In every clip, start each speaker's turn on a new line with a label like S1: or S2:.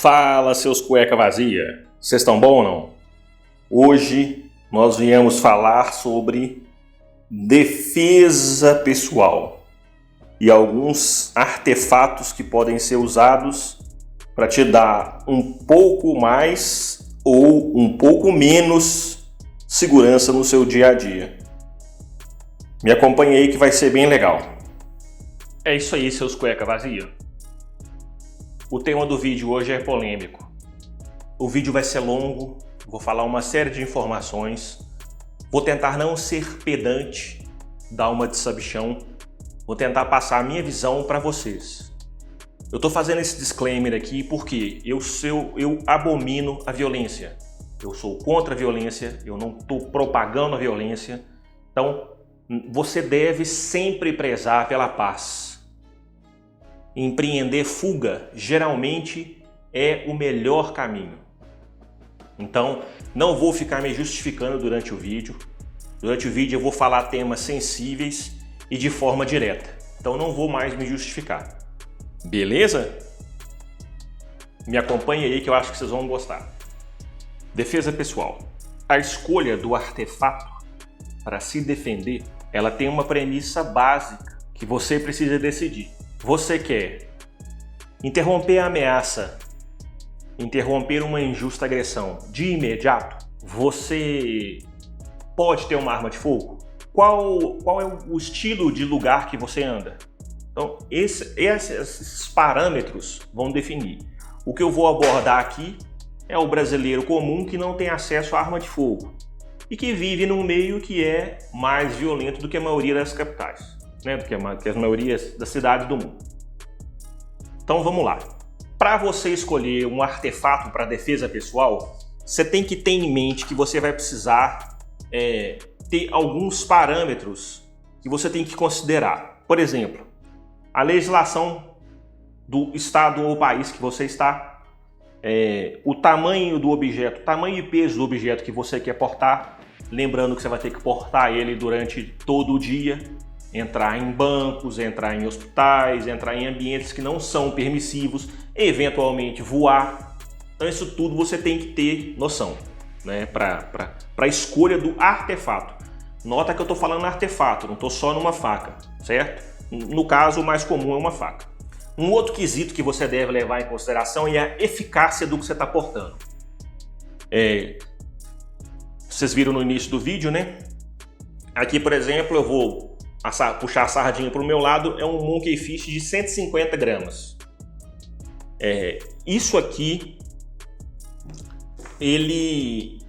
S1: Fala, seus cueca vazia! Vocês estão bom ou não? Hoje nós viemos falar sobre defesa pessoal e alguns artefatos que podem ser usados para te dar um pouco mais ou um pouco menos segurança no seu dia a dia. Me acompanhe aí que vai ser bem legal. É isso aí, seus cueca vazia. O tema do vídeo hoje é polêmico. O vídeo vai ser longo, vou falar uma série de informações, vou tentar não ser pedante, dar uma de sabichão, vou tentar passar a minha visão para vocês. Eu tô fazendo esse disclaimer aqui porque eu abomino a violência. Eu sou contra a violência, eu não estou propagando a violência. Então, você deve sempre prezar pela paz. Empreender fuga geralmente é o melhor caminho. Então, não vou ficar me justificando durante o vídeo. Durante o vídeo eu vou falar temas sensíveis e de forma direta. Então não vou mais me justificar. Beleza? Me acompanhe aí que eu acho que vocês vão gostar. Defesa pessoal. A escolha do artefato para se defender, ela tem uma premissa básica que você precisa decidir. Você quer interromper a ameaça, interromper uma injusta agressão de imediato? Você pode ter uma arma de fogo? Qual é o estilo de lugar que você anda? Então, esses parâmetros vão definir. O que eu vou abordar aqui é o brasileiro comum que não tem acesso à arma de fogo e que vive num meio que é mais violento do que a maioria das capitais, né? Do que as maiorias das cidades do mundo. Então vamos lá. Para você escolher um artefato para defesa pessoal, você tem que ter em mente que você vai precisar ter alguns parâmetros que você tem que considerar. Por exemplo, a legislação do estado ou país que você está, o tamanho do objeto, o tamanho e peso do objeto que você quer portar, lembrando que você vai ter que portar ele durante todo o dia, entrar em bancos, entrar em hospitais, entrar em ambientes que não são permissivos, eventualmente voar. Então isso tudo você tem que ter noção, né, para a escolha do artefato. Nota que eu estou falando artefato, não estou só numa faca, certo? No caso, o mais comum é uma faca. Um outro quesito que você deve levar em consideração é a eficácia do que você está portando. Vocês viram no início do vídeo, né? Aqui, por exemplo, eu vou puxar a sardinha para o meu lado, é um Monkey Fish de 150 gramas. Isso aqui, ele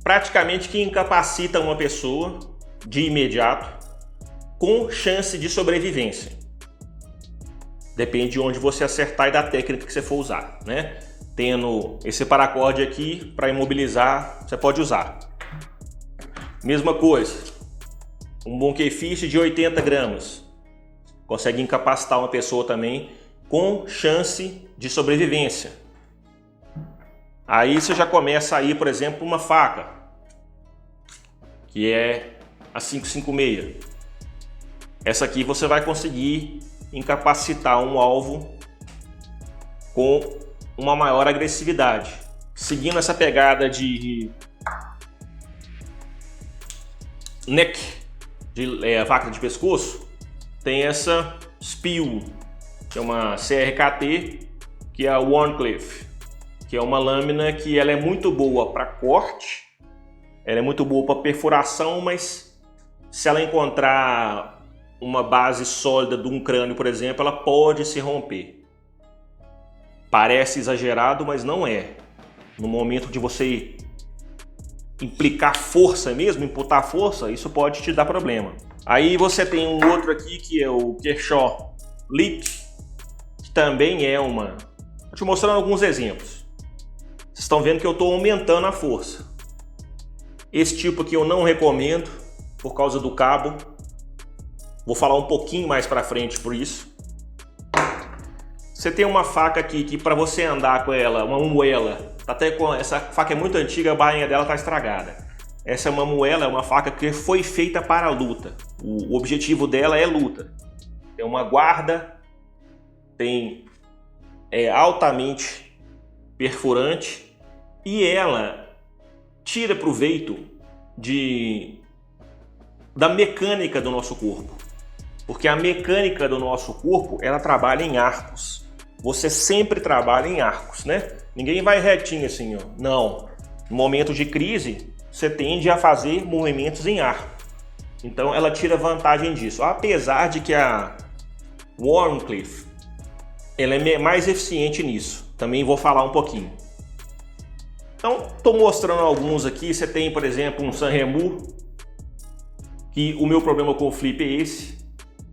S1: praticamente que incapacita uma pessoa de imediato com chance de sobrevivência. Depende de onde você acertar e da técnica que você for usar, né? Tendo esse paracorde aqui para imobilizar, você pode usar. Mesma coisa, um Monkey Fish de 80 gramas. Consegue incapacitar uma pessoa também com chance de sobrevivência. Aí você já começa aí, por exemplo, uma faca, que é a 5,56. Essa aqui você vai conseguir incapacitar um alvo com uma maior agressividade. Seguindo essa pegada de neck, a faca de pescoço, tem essa Spiel, que é uma CRKT, que é a Wharncliffe, que é uma lâmina que ela é muito boa para corte, ela é muito boa para perfuração, mas se ela encontrar uma base sólida de um crânio, por exemplo, ela pode se romper. Parece exagerado, mas não é. No momento de você implicar força mesmo, imputar força, isso pode te dar problema. Aí você tem um outro aqui que é o Kershaw Leak, que também é uma... Estou te mostrando alguns exemplos. Vocês estão vendo que eu estou aumentando a força. Esse tipo aqui eu não recomendo por causa do cabo. Vou falar um pouquinho mais para frente por isso. Você tem uma faca aqui que para você andar com ela, uma muela, essa faca é muito antiga, a bainha dela está estragada. Essa é uma muela, é uma faca que foi feita para a luta. O objetivo dela é luta. Tem uma guarda, é altamente perfurante e ela tira proveito da mecânica do nosso corpo. Porque a mecânica do nosso corpo, ela trabalha em arcos. Você sempre trabalha em arcos, né? Ninguém vai retinho assim, ó. Não. No momento de crise, você tende a fazer movimentos em arco. Então ela tira vantagem disso. Apesar de que a Wharncliffe, ela é mais eficiente nisso. Também vou falar um pouquinho. Então, estou mostrando alguns aqui. Você tem, por exemplo, um Sanremo, que o meu problema com o flip é esse.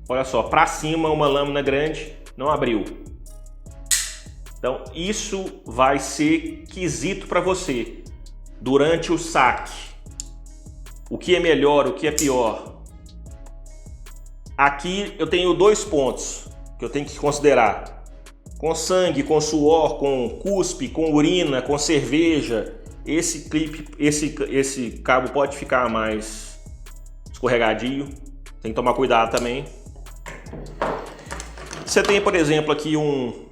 S1: Olha só, para cima uma lâmina grande, não abriu. Então, isso vai ser quesito para você durante o saque. O que é melhor, o que é pior? Aqui eu tenho 2 pontos que eu tenho que considerar. Com sangue, com suor, com cuspe, com urina, com cerveja, esse cabo pode ficar mais escorregadio. Tem que tomar cuidado também. Você tem, por exemplo, aqui um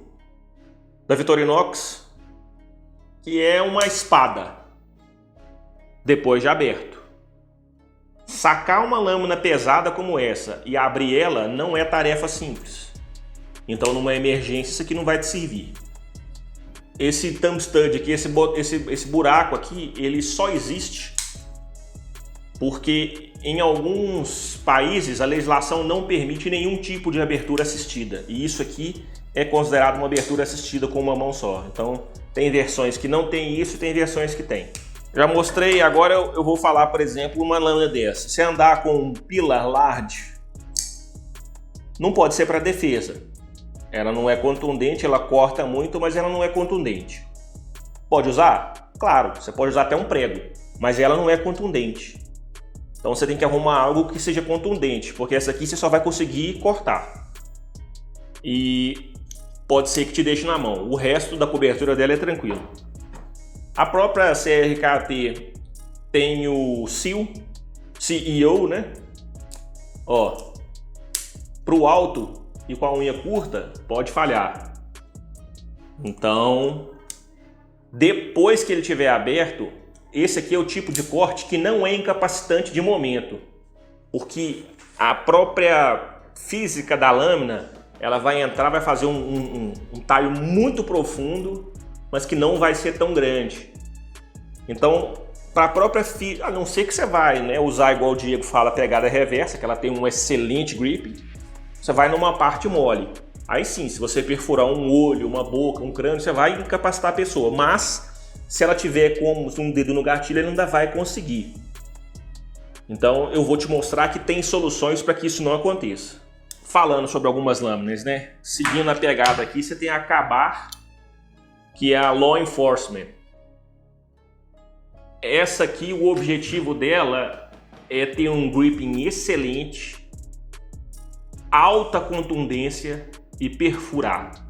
S1: da Victorinox, que é uma espada depois de aberto. Sacar uma lâmina pesada como essa e abrir ela não é tarefa simples. Então, numa emergência, isso aqui não vai te servir. Esse thumb stud aqui, esse buraco aqui, ele só existe porque em alguns países a legislação não permite nenhum tipo de abertura assistida. E isso aqui é considerado uma abertura assistida com uma mão só. Então, tem versões que não tem isso e tem versões que tem. Já mostrei, agora eu vou falar, por exemplo, uma lâmina dessa. Se andar com um pillar large, não pode ser para defesa. Ela não é contundente, ela corta muito, mas ela não é contundente. Pode usar? Claro, você pode usar até um prego, mas ela não é contundente. Então você tem que arrumar algo que seja contundente, porque essa aqui você só vai conseguir cortar. E pode ser que te deixe na mão. O resto da cobertura dela é tranquilo. A própria CRKT tem o CEO, né? Ó, pro alto e com a unha curta pode falhar. Então, depois que ele tiver aberto, esse aqui é o tipo de corte que não é incapacitante de momento, porque a própria física da lâmina, ela vai entrar, vai fazer um talho muito profundo, mas que não vai ser tão grande. Então, para a própria física, a não ser que você vai, né, usar, igual o Diego fala, a pegada reversa, que ela tem um excelente grip, você vai numa parte mole. Aí sim, se você perfurar um olho, uma boca, um crânio, você vai incapacitar a pessoa, mas se ela tiver com um dedo no gatilho, ele ainda vai conseguir. Então eu vou te mostrar que tem soluções para que isso não aconteça. Falando sobre algumas lâminas, né? Seguindo a pegada aqui, você tem a Ka-Bar, que é a Law Enforcement. Essa aqui, o objetivo dela é ter um gripping excelente, alta contundência e perfurar.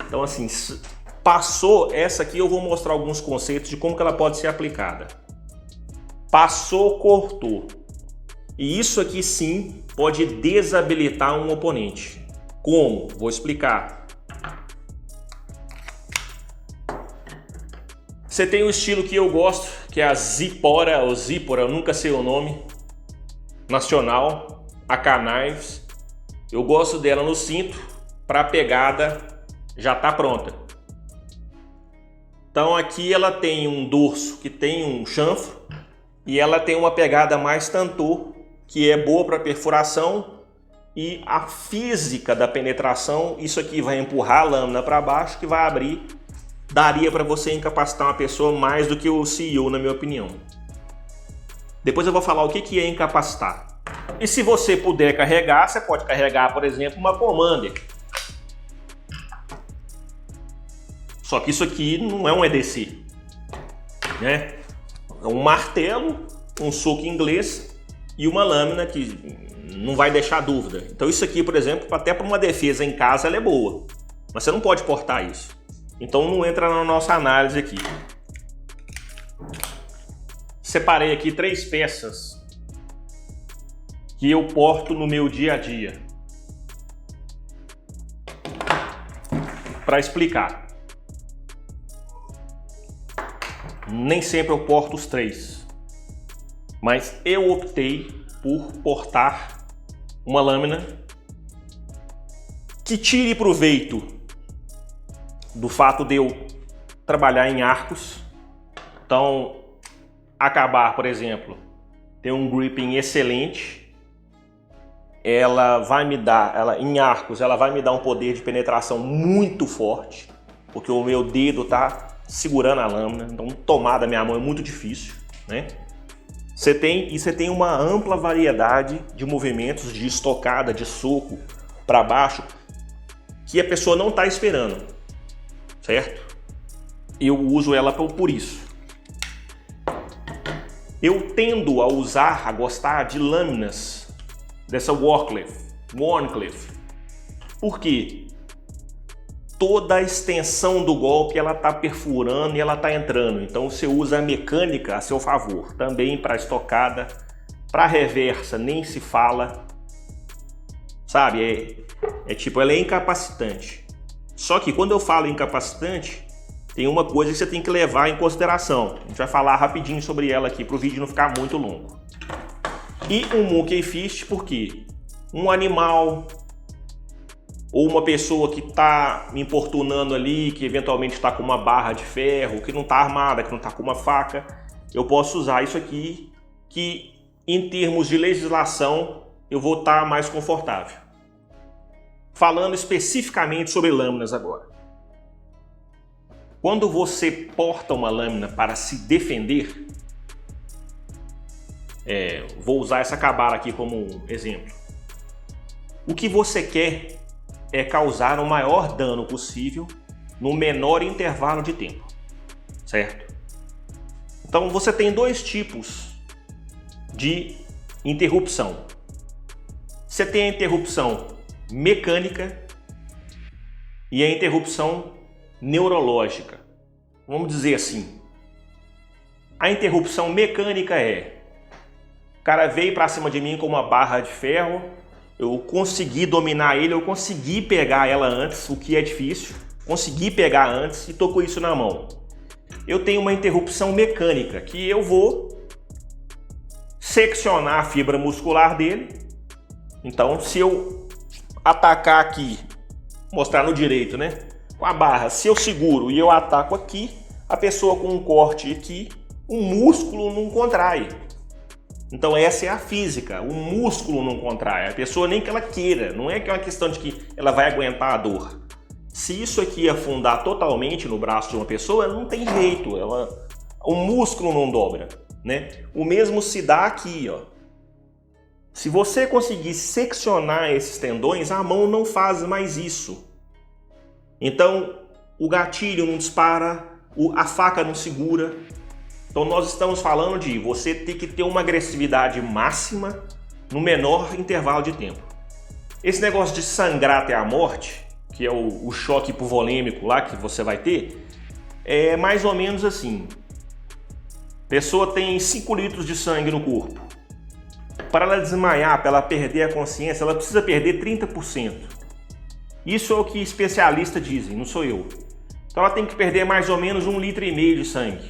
S1: Então assim, passou essa aqui, eu vou mostrar alguns conceitos de como que ela pode ser aplicada. Passou, cortou. E isso aqui sim pode desabilitar um oponente. Como? Vou explicar. Você tem o estilo que eu gosto, que é a Zipora, ou Zipora, eu nunca sei o nome, nacional, a K-Knives. Eu gosto dela no cinto, para a pegada já tá pronta. Então aqui ela tem um dorso que tem um chanfro e ela tem uma pegada mais tantô, que é boa para perfuração, e a física da penetração, isso aqui vai empurrar a lâmina para baixo, que vai abrir. Daria para você incapacitar uma pessoa mais do que o CEO, na minha opinião. Depois eu vou falar o que é incapacitar. E se você puder carregar, você pode carregar, por exemplo, uma Commander. Só que isso aqui não é um EDC, né? É um martelo, um soco inglês e uma lâmina que não vai deixar dúvida. Então isso aqui, por exemplo, até para uma defesa em casa ela é boa, mas você não pode portar isso. Então não entra na nossa análise aqui. Separei aqui 3 peças que eu porto no meu dia a dia para explicar. Nem sempre eu porto os 3. Mas eu optei por portar uma lâmina que tire proveito do fato de eu trabalhar em arcos. Então, acabar, por exemplo, ter um gripping excelente, ela vai me dar, em arcos, ela vai me dar um poder de penetração muito forte, porque o meu dedo tá segurando a lâmina, então tomar da minha mão é muito difícil, né? Você tem uma ampla variedade de movimentos de estocada, de soco para baixo, que a pessoa não está esperando, certo? Eu uso ela por isso. Eu tendo a gostar de lâminas dessa Wharncliffe. Por quê? Toda a extensão do golpe ela está perfurando e ela está entrando. Então você usa a mecânica a seu favor. Também para estocada, para reversa nem se fala. Sabe? Ela é incapacitante. Só que quando eu falo incapacitante, tem uma coisa que você tem que levar em consideração. A gente vai falar rapidinho sobre ela aqui para o vídeo não ficar muito longo. E um Monkey Fist, por quê? Um animal ou uma pessoa que está me importunando ali, que eventualmente está com uma barra de ferro, que não está armada, que não está com uma faca, eu posso usar isso aqui, que em termos de legislação eu vou estar mais confortável. Falando especificamente sobre lâminas agora. Quando você porta uma lâmina para se defender, vou usar essa cabala aqui como um exemplo. O que você quer é causar o maior dano possível no menor intervalo de tempo, certo? Então você tem 2 tipos de interrupção. Você tem a interrupção mecânica e a interrupção neurológica. Vamos dizer assim. A interrupção mecânica o cara veio para cima de mim com uma barra de ferro, eu consegui dominar ele, eu consegui pegar ela antes, o que é difícil, consegui pegar antes e tô com isso na mão. Eu tenho uma interrupção mecânica, que eu vou seccionar a fibra muscular dele. Então, se eu atacar aqui, mostrar no direito, né? Com a barra, se eu seguro e eu ataco aqui, a pessoa com um corte aqui, o músculo não contrai. Então essa é a física, o músculo não contrai, a pessoa nem que ela queira, não é que é uma questão de que ela vai aguentar a dor. Se isso aqui afundar totalmente no braço de uma pessoa, não tem jeito, o músculo não dobra, né? O mesmo se dá aqui, ó. Se você conseguir seccionar esses tendões, a mão não faz mais isso. Então o gatilho não dispara, a faca não segura. Então nós estamos falando de você ter que ter uma agressividade máxima no menor intervalo de tempo. Esse negócio de sangrar até a morte, que é o choque hipovolêmico lá que você vai ter, é mais ou menos assim. A pessoa tem 5 litros de sangue no corpo. Para ela desmaiar, para ela perder a consciência, ela precisa perder 30%. Isso é o que especialistas dizem, não sou eu. Então ela tem que perder mais ou menos 1,5 litro de sangue.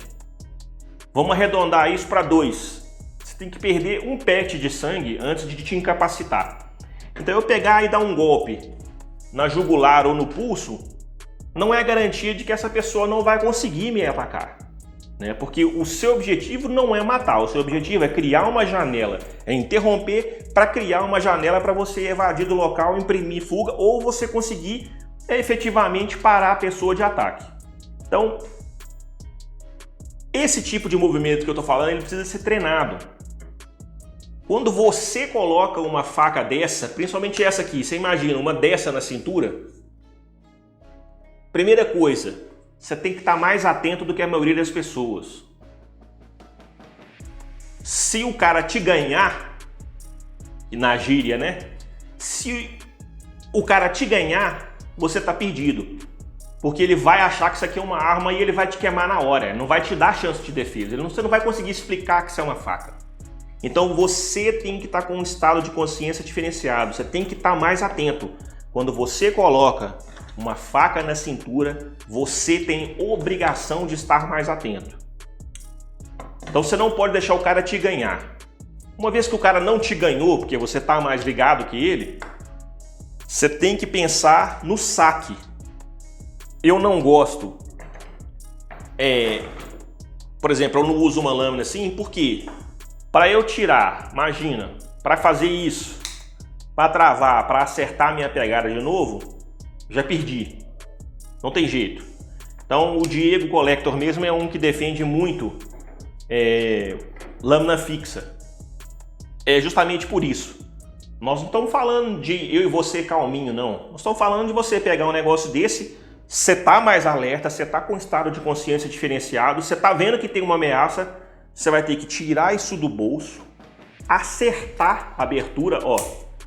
S1: Vamos arredondar isso para 2. Você tem que perder 1 PET de sangue antes de te incapacitar. Então eu pegar e dar um golpe na jugular ou no pulso, não é garantia de que essa pessoa não vai conseguir me atacar, né? Porque o seu objetivo não é matar, o seu objetivo é criar uma janela, é interromper para criar uma janela para você evadir do local, imprimir fuga ou você conseguir efetivamente parar a pessoa de ataque. Então, esse tipo de movimento que eu estou falando, ele precisa ser treinado. Quando você coloca uma faca dessa, principalmente essa aqui, você imagina uma dessa na cintura, primeira coisa, você tem que estar mais atento do que a maioria das pessoas. Se o cara te ganhar, na gíria, né? Se o cara te ganhar, você está perdido. Porque ele vai achar que isso aqui é uma arma e ele vai te queimar na hora, não vai te dar chance de defesa, você não vai conseguir explicar que isso é uma faca. Então você tem que estar com um estado de consciência diferenciado, você tem que estar mais atento. Quando você coloca uma faca na cintura, você tem obrigação de estar mais atento. Então você não pode deixar o cara te ganhar. Uma vez que o cara não te ganhou, porque você está mais ligado que ele, você tem que pensar no saque. Eu não gosto, por exemplo, eu não uso uma lâmina assim, porque para eu tirar, imagina, para fazer isso, para travar, para acertar minha pegada de novo, já perdi. Não tem jeito. Então o Diego Collector mesmo é um que defende muito lâmina fixa. É justamente por isso. Nós não estamos falando de eu e você calminho, não. Nós estamos falando de você pegar um negócio desse, você tá mais alerta, você tá com um estado de consciência diferenciado, você tá vendo que tem uma ameaça, você vai ter que tirar isso do bolso, acertar a abertura, ó,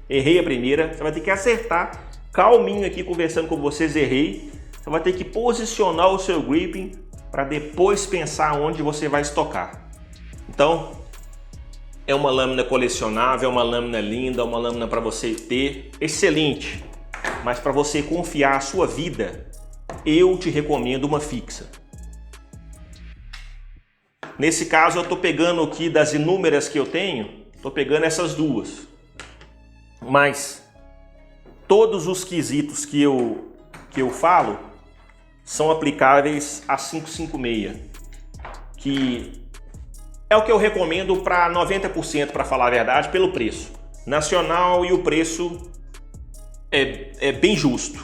S1: errei a primeira, você vai ter que acertar, calminho aqui conversando com vocês, errei, você vai ter que posicionar o seu gripping para depois pensar onde você vai estocar. Então, é uma lâmina colecionável, é uma lâmina linda, uma lâmina para você ter, excelente. Mas para você confiar a sua vida, eu te recomendo uma fixa. Nesse caso eu estou pegando aqui das inúmeras que eu tenho, estou pegando essas duas. Mas todos os quesitos que eu falo são aplicáveis a 556, que é o que eu recomendo para 90%, para falar a verdade, pelo preço nacional, e o preço é bem justo.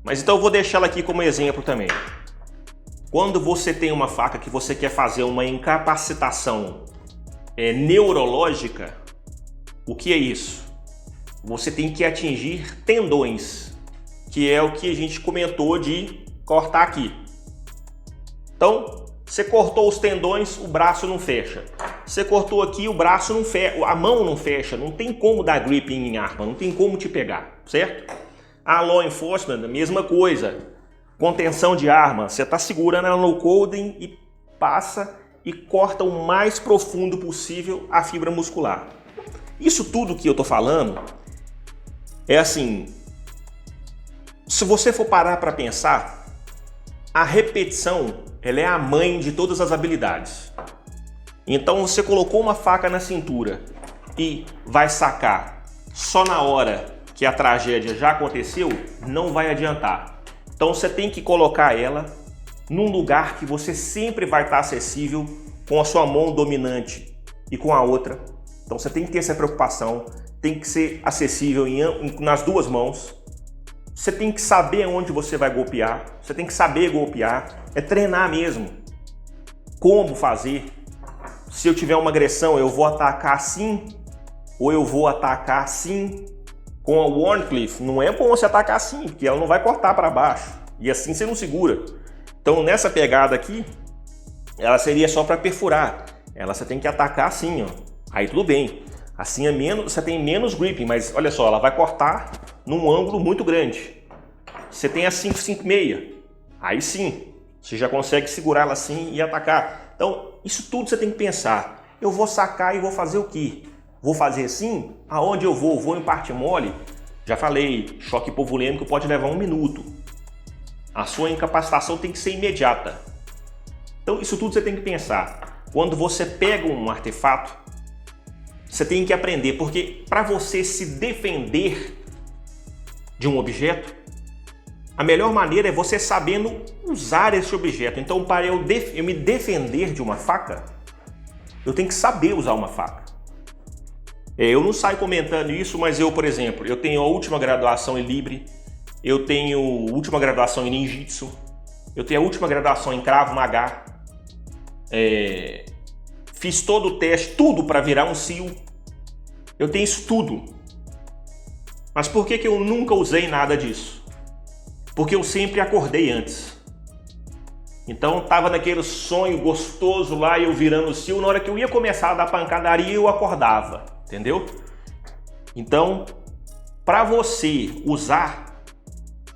S1: Mas então eu vou deixá-la aqui como exemplo também. Quando você tem uma faca que você quer fazer uma incapacitação neurológica, o que é isso? Você tem que atingir tendões, que é o que a gente comentou de cortar aqui. Então, você cortou os tendões, o braço não fecha. Você cortou aqui, o braço não fecha, a mão não fecha, não tem como dar gripping em arma, não tem como te pegar, certo? A law enforcement, a mesma coisa. Contenção de arma, você está segurando ela no colding e passa e corta o mais profundo possível a fibra muscular. Isso tudo que eu estou falando é assim, se você for parar para pensar, a repetição ela é a mãe de todas as habilidades. Então você colocou uma faca na cintura e vai sacar só na hora que a tragédia já aconteceu, não vai adiantar. Então você tem que colocar ela num lugar que você sempre vai estar acessível com a sua mão dominante e com a outra. Então você tem que ter essa preocupação, tem que ser acessível nas duas mãos. Você tem que saber onde você vai golpear, você tem que saber golpear, é treinar mesmo. Como fazer? Se eu tiver uma agressão, eu vou atacar assim ou eu vou atacar assim? Com a Wharncliffe, não é bom você atacar assim, porque ela não vai cortar para baixo e assim você não segura. Então nessa pegada aqui, ela seria só para perfurar. Ela você tem que atacar assim, ó. Aí tudo bem. Assim é menos, você tem menos gripping, mas olha só, ela vai cortar num ângulo muito grande. Você tem a 556, aí sim, você já consegue segurar ela assim e atacar. Então, isso tudo você tem que pensar. Eu vou sacar e vou fazer o quê? Vou fazer assim? Aonde eu vou? Vou em parte mole? Já falei, choque hipovolêmico pode levar 1 minuto. A sua incapacitação tem que ser imediata. Então, isso tudo você tem que pensar. Quando você pega um artefato, você tem que aprender, porque para você se defender de um objeto, a melhor maneira é você sabendo usar esse objeto. Então, para eu me defender de uma faca, eu tenho que saber usar uma faca. Eu não saio comentando isso, mas eu, por exemplo, eu tenho a última graduação em Libre, eu tenho a última graduação em Ninjitsu, eu tenho a última graduação em Krav Maga, fiz todo o teste, tudo para virar um SEAL. Eu tenho isso tudo. Mas por que eu nunca usei nada disso? Porque eu sempre acordei antes. Então estava naquele sonho gostoso lá, eu virando o SEAL, na hora que eu ia começar a dar pancadaria, eu acordava, entendeu? Então, para você usar,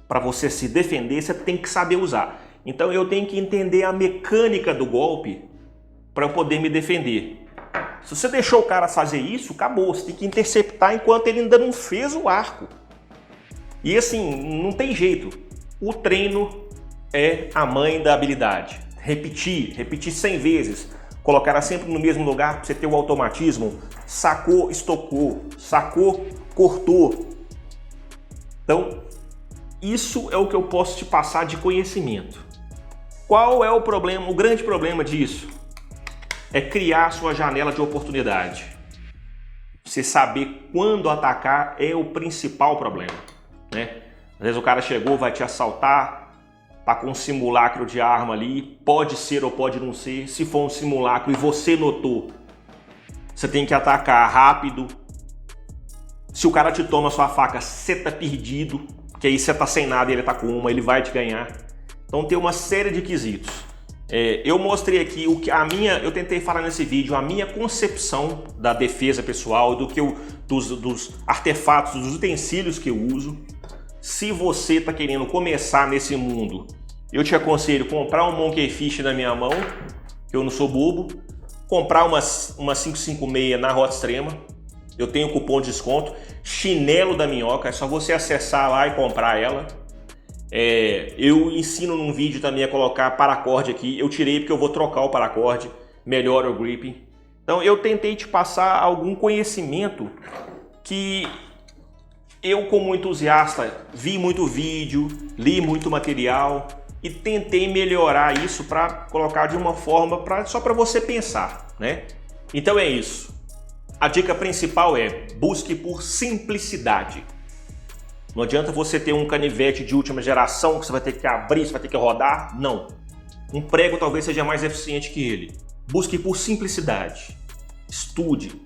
S1: para você se defender, você tem que saber usar. Então eu tenho que entender a mecânica do golpe para eu poder me defender. Se você deixou o cara fazer isso, acabou. Você tem que interceptar enquanto ele ainda não fez o arco. E assim, não tem jeito. O treino é a mãe da habilidade. Repetir 100 vezes. colocar ela sempre no mesmo lugar para você ter o automatismo. Sacou, estocou, sacou, cortou. Então, isso é o que eu posso te passar de conhecimento. Qual é o problema? O grande problema disso é criar sua janela de oportunidade. Você saber quando atacar é o principal problema, né? Às vezes o cara chegou, vai te assaltar, tá com um simulacro de arma ali, pode ser ou pode não ser. Se for um simulacro e você notou, você tem que atacar rápido. Se o cara te toma sua faca, você tá perdido, que aí você tá sem nada e ele tá com uma, ele vai te ganhar. Então tem uma série de quesitos. Eu mostrei aqui eu tentei falar nesse vídeo a minha concepção da defesa pessoal, dos artefatos, dos utensílios que eu uso. Se você está querendo começar nesse mundo, eu te aconselho comprar um Monkey Fish na minha mão, que eu não sou bobo, comprar uma 556 na Rota Extrema, eu tenho cupom de desconto, chinelo da minhoca, é só você acessar lá e comprar ela. Eu ensino num vídeo também a colocar paracorde aqui, eu tirei porque eu vou trocar o paracorde, melhora o gripping. Então eu tentei te passar algum conhecimento que eu, como entusiasta, vi muito vídeo, li muito material e tentei melhorar isso para colocar de uma forma só para você pensar, né? Então é isso. A dica principal é busque por simplicidade. Não adianta você ter um canivete de última geração que você vai ter que abrir, você vai ter que rodar. Não. Um prego talvez seja mais eficiente que ele. Busque por simplicidade. Estude,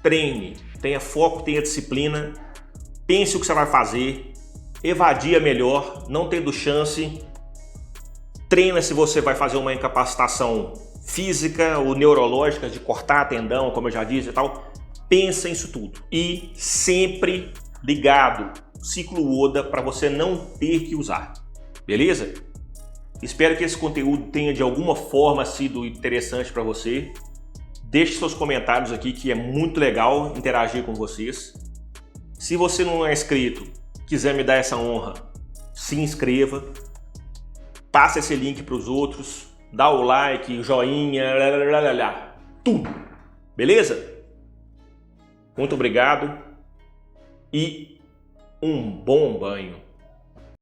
S1: treine, tenha foco, tenha disciplina. Pense o que você vai fazer. Evadia melhor, não tendo chance. Treina se você vai fazer uma incapacitação física ou neurológica de cortar tendão, como eu já disse e tal. Pensa nisso tudo. E sempre ligado. Ciclo Oda para você não ter que usar, beleza? Espero que esse conteúdo tenha de alguma forma sido interessante para você. Deixe seus comentários aqui que é muito legal interagir com vocês. Se você não é inscrito, quiser me dar essa honra, se inscreva, passe esse link para os outros, dá o like, joinha, tudo, beleza? Muito obrigado e um bom banho.